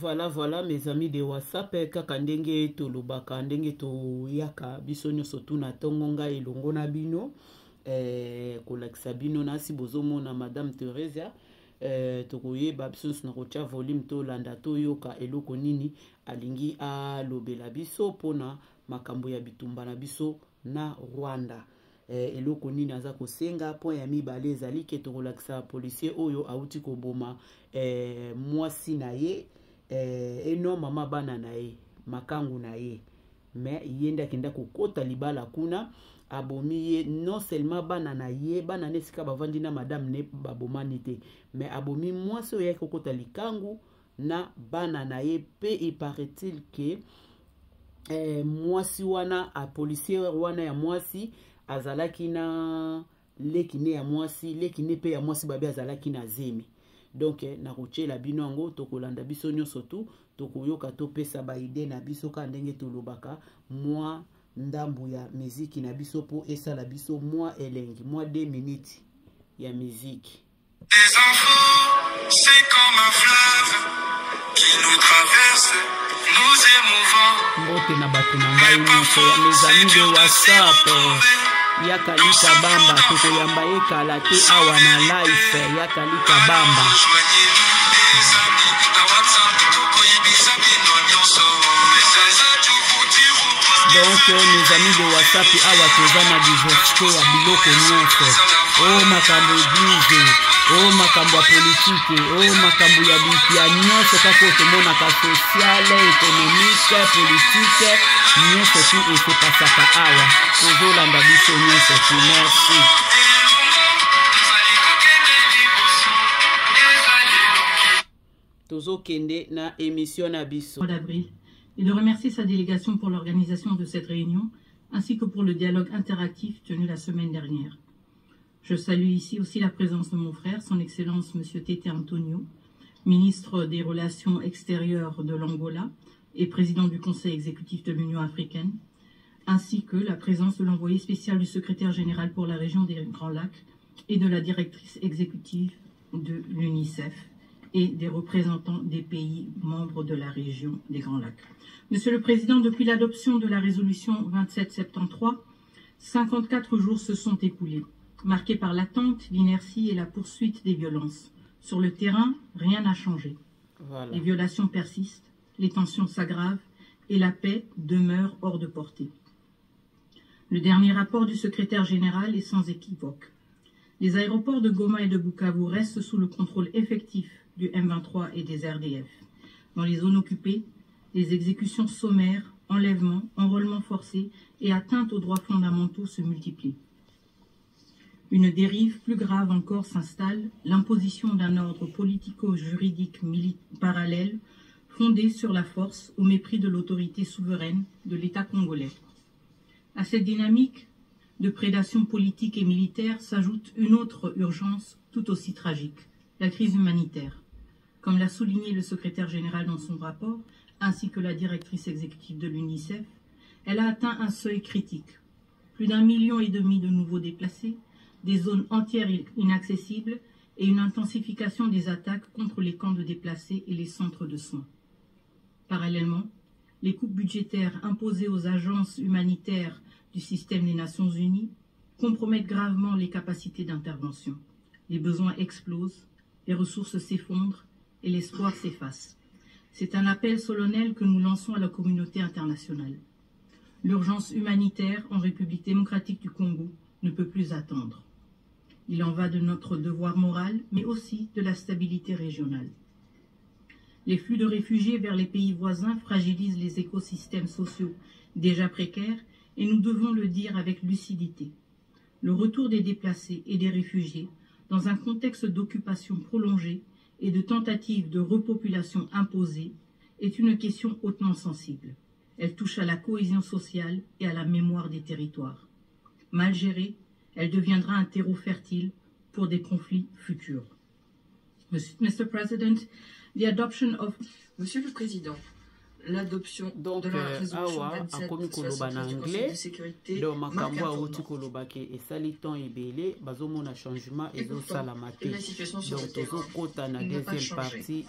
Voilà, mes amis de WhatsApp, kaka ndenge to lobaka, ndenge to yaka, biso nyoso tuna tongonga elongo na bino, kolakisa bino nasi bozomo na Madame Teresa, tokoye biso na kocha volume to landa to yoka eloko nini alingi a lobela biso pona makambo ya bitumba na biso na Rwanda. Eloko nini aza kosenga po ya mibale ezali ke tokolakisa policier oyo auti koboma mwasi na ye eno mama bana na ye makangu na ye mais yenda kenda kokota libala kuna abomi ye non seulement bana na ye bana nesika bavandi na madame ne babomani te mais abomi mwasi oyo kokota likangu na bana na ye pe il paraît-il que mwasi wana a policier wana ya mwasi azalaki na lekine ya mwasi lekine pe ya mwasi babe azalaki na zemi. Donc na kochela bino yango tokolanda biso nyonso tu tokoyoka topesa ba ide na biso ka ndenge tolobaka mwa ndambu ya muziki na biso po esala biso mwa elengi mwa 2 minutes ya muziki. Les enfants, c'est comme un fleuve qui nous traverse, nous émouvant. Mbote na batu na ngai nyonso ya mes amis de WhatsApp. Yakalika bamba tokoyamba ekala te awa na life yakalika bamba. Donc mes amis de WhatsApp awa toza na diversité ya biloko nyonso. Oh makambo église, oh makambo ya politique, oh makambo ya bipia nyonso kako tomona ka social, économique, politique nyonso tu ese pasaka awa. Tozolanda biso nyonso tu. Merci. Tozo kende na émission na biso. D'avril et de remercier sa délégation pour l'organisation de cette réunion ainsi que pour le dialogue interactif tenu la semaine dernière. Je salue ici aussi la présence de mon frère, son Excellence M. Tete Antonio, ministre des Relations extérieures de l'Angola et président du Conseil exécutif de l'Union africaine, ainsi que la présence de l'envoyé spécial du secrétaire général pour la région des Grands Lacs et de la directrice exécutive de l'UNICEF et des représentants des pays membres de la région des Grands Lacs. Monsieur le Président, depuis l'adoption de la résolution 2773, 54 jours se sont écoulés, marqués par l'attente, l'inertie et la poursuite des violences. Sur le terrain, rien n'a changé. Voilà. Les violations persistent, les tensions s'aggravent et la paix demeure hors de portée. Le dernier rapport du secrétaire général est sans équivoque. Les aéroports de Goma et de Bukavu restent sous le contrôle effectif du M23 et des RDF. Dans les zones occupées, les exécutions sommaires, enlèvements, enrôlements forcés et atteintes aux droits fondamentaux se multiplient. Une dérive plus grave encore s'installe, l'imposition d'un ordre politico-juridique parallèle fondé sur la force au mépris de l'autorité souveraine de l'État congolais. À cette dynamique de prédation politique et militaire s'ajoute une autre urgence tout aussi tragique, la crise humanitaire. Comme l'a souligné le secrétaire général dans son rapport, ainsi que la directrice exécutive de l'UNICEF, elle a atteint un seuil critique. Plus d'1,5 million de nouveaux déplacés, des zones entières inaccessibles et une intensification des attaques contre les camps de déplacés et les centres de soins. Parallèlement, les coupes budgétaires imposées aux agences humanitaires du système des Nations Unies compromettent gravement les capacités d'intervention. Les besoins explosent, les ressources s'effondrent et l'espoir s'efface. C'est un appel solennel que nous lançons à la communauté internationale. L'urgence humanitaire en République démocratique du Congo ne peut plus attendre. Il en va de notre devoir moral, mais aussi de la stabilité régionale. Les flux de réfugiés vers les pays voisins fragilisent les écosystèmes sociaux déjà précaires et nous devons le dire avec lucidité. Le retour des déplacés et des réfugiés dans un contexte d'occupation prolongée et de tentatives de repopulation imposée est une question hautement sensible. Elle touche à la cohésion sociale et à la mémoire des territoires. Mal gérée, elle deviendra un terreau fertile pour des conflits futurs. Mr. President, the adoption of... Monsieur le Président, l'adoption de la résolution 2773 du Conseil de sécurité marque un tournant. Et la situation sur le terrain n'a pas changé.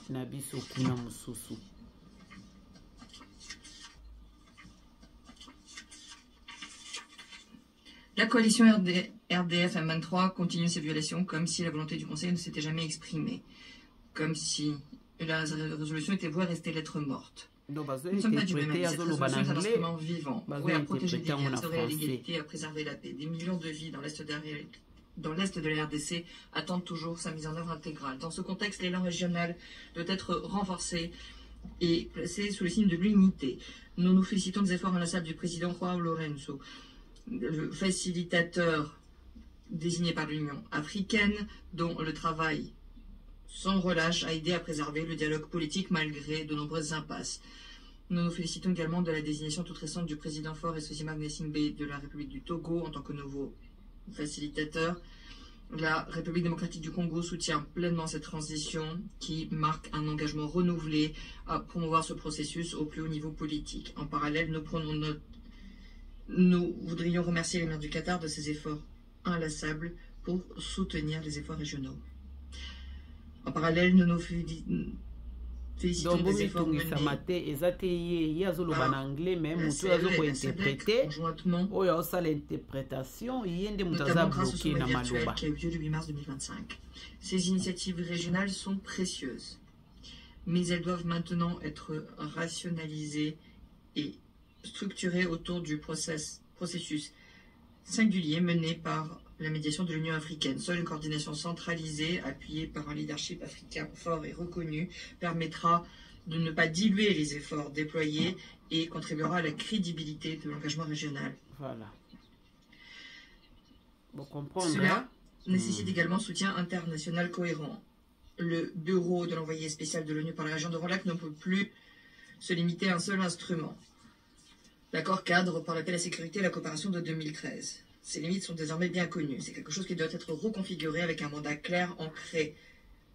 La coalition RDF M23 continue ces violations comme si la volonté du Conseil ne s'était jamais exprimée, comme si la résolution était vouée à rester lettre morte. Nous ne sommes pas du même avis. Cette résolution est un instrument vivant, voué à protéger des biens, à sauver l'égalité, à préserver la paix. Des millions de vies dans l'Est de la RDC attendent toujours sa mise en œuvre intégrale. Dans ce contexte, l'élan régional doit être renforcé et placé sous le signe de l'unité. Nous nous félicitons des efforts inlassables du président João Lourenço, le facilitateur désigné par l'Union africaine, dont le travail sans relâche a aidé à préserver le dialogue politique malgré de nombreuses impasses. Nous nous félicitons également de la désignation toute récente du président Faure Eswatini Gnassingbé de la République du Togo en tant que nouveau facilitateur. La République démocratique du Congo soutient pleinement cette transition qui marque un engagement renouvelé à promouvoir ce processus au plus haut niveau politique. En parallèle, nous voudrions remercier les maires du Qatar de ses efforts inlassables pour soutenir les efforts régionaux. En parallèle, nous nous félicitons des efforts menés conjointement, notamment grâce au sommet virtuel qui a eu lieu le 8 mars 2025. Ces initiatives régionales sont précieuses, mais elles doivent maintenant être rationalisées et structurées autour du processus singulier mené par la médiation de l'Union africaine. Seule une coordination centralisée, appuyée par un leadership africain fort et reconnu, permettra de ne pas diluer les efforts déployés et contribuera à la crédibilité de l'engagement régional. Voilà. Vous comprenez. Cela nécessite également un soutien international cohérent. Le bureau de l'envoyé spécial de l'ONU pour la région de Grand Lac ne peut plus se limiter à un seul instrument. L'accord cadre par la paix, la sécurité et la coopération de 2013. Ces limites sont désormais bien connues. C'est quelque chose qui doit être reconfiguré avec un mandat clair, ancré,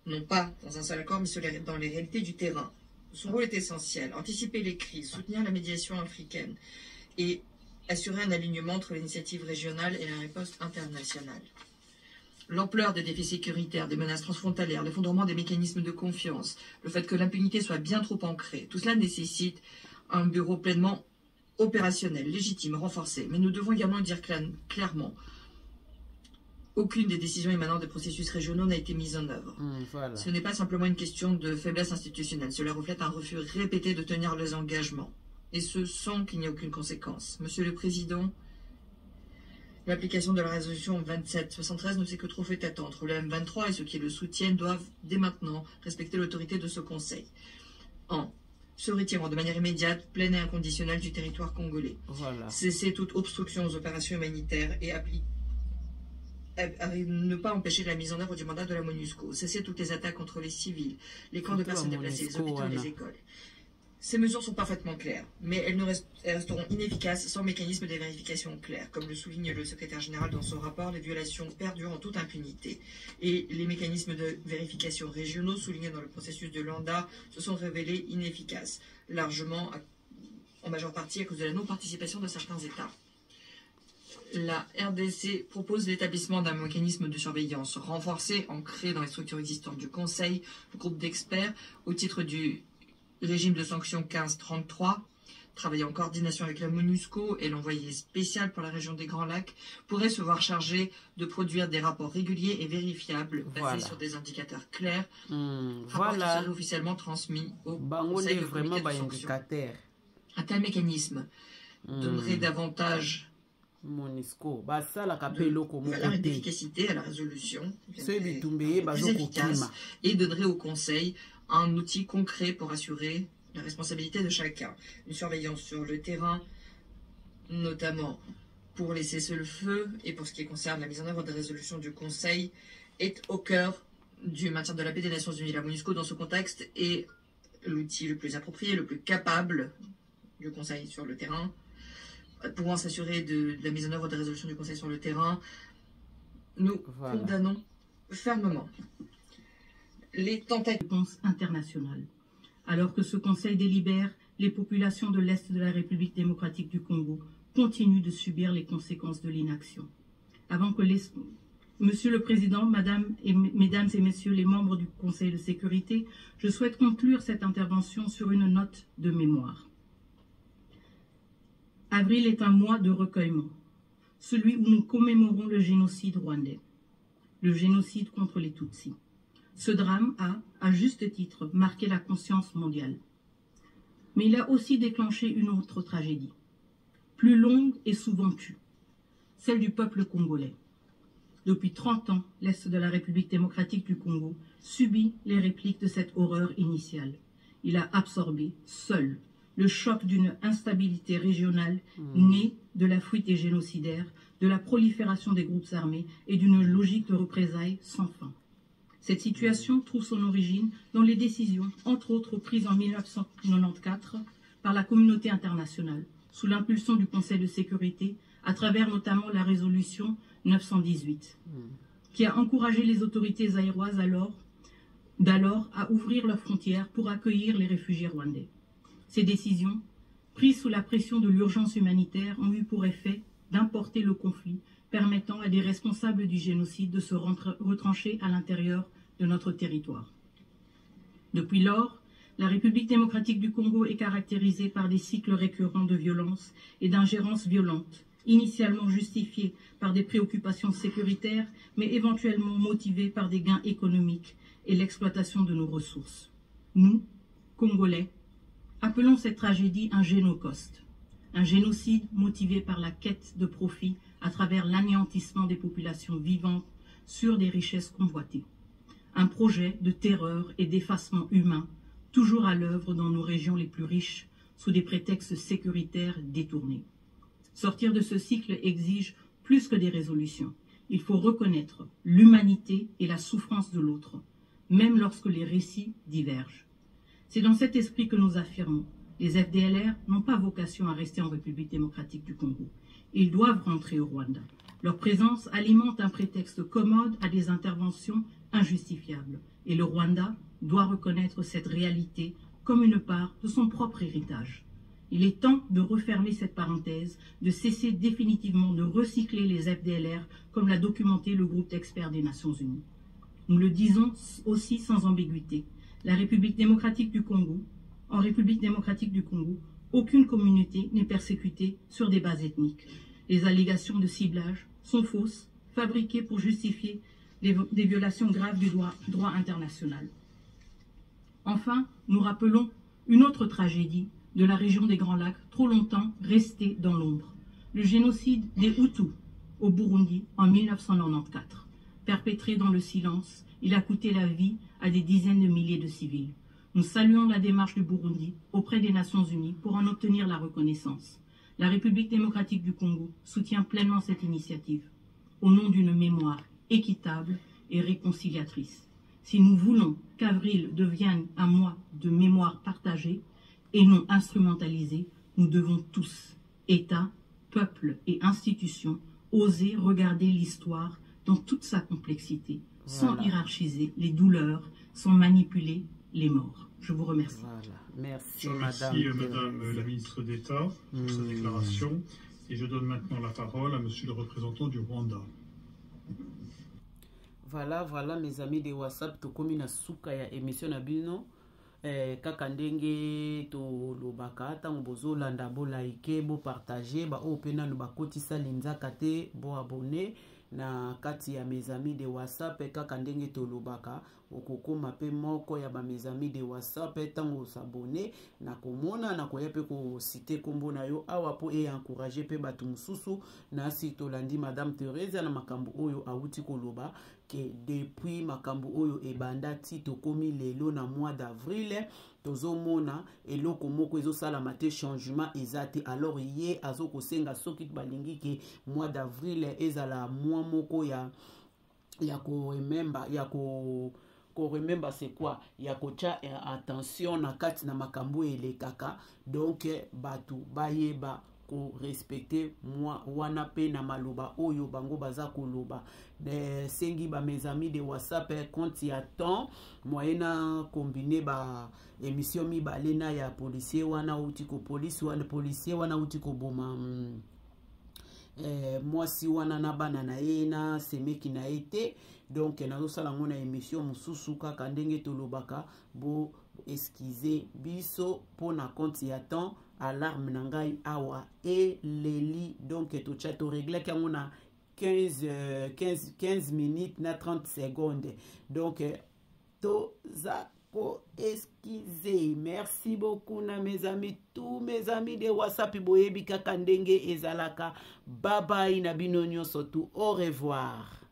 non pas dans un seul accord, mais dans les réalités du terrain. Son rôle est essentiel. Anticiper les crises, soutenir la médiation africaine et assurer un alignement entre l'initiative régionale et la riposte internationale. L'ampleur des défis sécuritaires, des menaces transfrontalières, l'effondrement des mécanismes de confiance, le fait que l'impunité soit bien trop ancrée, tout cela nécessite un bureau pleinement opérationnel, légitime, renforcé. Mais nous devons également le dire clairement. Aucune des décisions émanant des processus régionaux n'a été mise en œuvre. Voilà. Ce n'est pas simplement une question de faiblesse institutionnelle. Cela reflète un refus répété de tenir les engagements. Et ce sans qu'il n'y ait aucune conséquence. Monsieur le Président, l'application de la résolution 2773 ne s'est que trop fait attendre. Le M23 et ceux qui le soutiennent doivent dès maintenant respecter l'autorité de ce Conseil. En se retirant de manière immédiate, pleine et inconditionnelle du territoire congolais. Voilà. Cesser toute obstruction aux opérations humanitaires et ne pas empêcher la mise en œuvre du mandat de la MONUSCO. Cesser toutes les attaques contre les civils, les camps de personnes déplacées, les hôpitaux et les écoles. Ces mesures sont parfaitement claires, mais elles resteront inefficaces sans mécanisme de vérification clair. Comme le souligne le secrétaire général dans son rapport, les violations perdurent en toute impunité. Et les mécanismes de vérification régionaux soulignés dans le processus de Luanda se sont révélés inefficaces, largement en majeure partie à cause de la non-participation de certains États. La RDC propose l'établissement d'un mécanisme de surveillance renforcé, ancré dans les structures existantes du Conseil, le groupe d'experts, au titre du régime de sanctions 1533, travaillant en coordination avec la MONUSCO et l'envoyé spécial pour la région des Grands Lacs, pourrait se voir chargé de produire des rapports réguliers et vérifiables, basés sur des indicateurs clairs, rapports qui seraient officiellement transmis au Conseil de comité de sanctions. Un tel mécanisme donnerait davantage d'efficacité à la résolution, plus efficace, et donnerait au Conseil un outil concret pour assurer la responsabilité de chacun. Une surveillance sur le terrain, notamment pour les cessez-le-feu et pour ce qui concerne la mise en œuvre des résolutions du Conseil, est au cœur du maintien de la paix des Nations Unies. La MONUSCO, dans ce contexte, est l'outil le plus approprié, le plus capable du Conseil sur le terrain, pouvant s'assurer de la mise en œuvre des résolutions du Conseil sur le terrain. Nous condamnons fermement les tentatives de réponse internationale. Alors que ce Conseil délibère, les populations de l'Est de la République démocratique du Congo continuent de subir les conséquences de l'inaction. Avant que Monsieur le Président, Mesdames et Messieurs les membres du Conseil de sécurité, je souhaite conclure cette intervention sur une note de mémoire. Avril est un mois de recueillement. celui où nous commémorons le génocide rwandais, le génocide contre les Tutsis. Ce drame a, à juste titre, marqué la conscience mondiale. Mais il a aussi déclenché une autre tragédie, plus longue et souvent tue, celle du peuple congolais. Depuis 30 ans, l'Est de la République démocratique du Congo subit les répliques de cette horreur initiale. Il a absorbé, seul, le choc d'une instabilité régionale née de la fuite des génocidaires, de la prolifération des groupes armés et d'une logique de représailles sans fin. Cette situation trouve son origine dans les décisions, entre autres prises en 1994 par la communauté internationale, sous l'impulsion du Conseil de sécurité, à travers notamment la résolution 918, qui a encouragé les autorités zaïroises d'alors à ouvrir leurs frontières pour accueillir les réfugiés rwandais. Ces décisions, prises sous la pression de l'urgence humanitaire, ont eu pour effet d'importer le conflit, permettant à des responsables du génocide de se retrancher à l'intérieur de notre territoire. Depuis lors, la République démocratique du Congo est caractérisée par des cycles récurrents de violence et d'ingérence violente, initialement justifiés par des préoccupations sécuritaires, mais éventuellement motivés par des gains économiques et l'exploitation de nos ressources. Nous, Congolais, appelons cette tragédie un génocide, un génocide motivé par la quête de profit à travers l'anéantissement des populations vivantes sur des richesses convoitées. Un projet de terreur et d'effacement humain, toujours à l'œuvre dans nos régions les plus riches, sous des prétextes sécuritaires détournés. Sortir de ce cycle exige plus que des résolutions. Il faut reconnaître l'humanité et la souffrance de l'autre, même lorsque les récits divergent. C'est dans cet esprit que nous affirmons. Les FDLR n'ont pas vocation à rester en République démocratique du Congo. Ils doivent rentrer au Rwanda. Leur présence alimente un prétexte commode à des interventions injustifiables. Et le Rwanda doit reconnaître cette réalité comme une part de son propre héritage. Il est temps de refermer cette parenthèse, de cesser définitivement de recycler les FDLR comme l'a documenté le groupe d'experts des Nations Unies. Nous le disons aussi sans ambiguïté. La République démocratique du Congo, en République démocratique du Congo, aucune communauté n'est persécutée sur des bases ethniques. Les allégations de ciblage sont fausses, fabriquées pour justifier des violations graves du droit international. Enfin, nous rappelons une autre tragédie de la région des Grands Lacs, trop longtemps restée dans l'ombre. Le génocide des Hutus au Burundi en 1994. Perpétré dans le silence, il a coûté la vie à des dizaines de milliers de civils. Nous saluons la démarche du Burundi auprès des Nations Unies pour en obtenir la reconnaissance. La République démocratique du Congo soutient pleinement cette initiative, au nom d'une mémoire équitable et réconciliatrice. Si nous voulons qu'avril devienne un mois de mémoire partagée et non instrumentalisée, nous devons tous, États, peuples et institutions, oser regarder l'histoire dans toute sa complexité, sans hiérarchiser les douleurs, sans manipuler les morts. Je vous remercie. Voilà. Merci, je remercie Madame la ministre d'État pour sa déclaration. Et je donne maintenant la parole à Monsieur le représentant du Rwanda. Voilà, mes amis de WhatsApp, tokomi na suka ya émission na bino. Kaka ndenge to lobaka tango bozo landa bo like bo partager ba o pena no bakotisa linzaka te bo abonner na kati ya mes amis de WhatsApp kaka ndenge to lobaka okokoma pe moko ya ba mes amis de WhatsApp tango s'abonner na komona na koya pe ko citer kombo na yo awa po e encourager pe batu mususu na sito landi Madame Thérèse na makambo oyo awuti koloba que depuis makambo oyo ebanda ti tokomi lelo na mois d'avril tozomona eloko moko ezosala mate changement ezate alors ye azoko senga soki balingi ke mois d'avril ezala mois moko ya ko remember remember c'est quoi ya kocha attention na kati na makambo elekaka donc batu bayeba ko respecter moi wana pe na maloba oyo bango baza koloba de sengi ba mes amis de WhatsApp quand il y a temps moyena combiner ba émission mi balena ya policier wana utiko police wana policier wana utiko boma moi si wana na bana na yena semeki na été donc nazo sala ngona émission mususu kaka ndenge tolobaka bo esquiser biso pona quand il y a temps alarme na ngai awa eleli donc totia toreglaki yango na 15 minutes na 30 secondes donc toza excusez. Merci beaucoup na mes amis, tous mes amis de WhatsApp boyebi kaka ndenge ezalaka. Bye bye na bino nyonso, au revoir.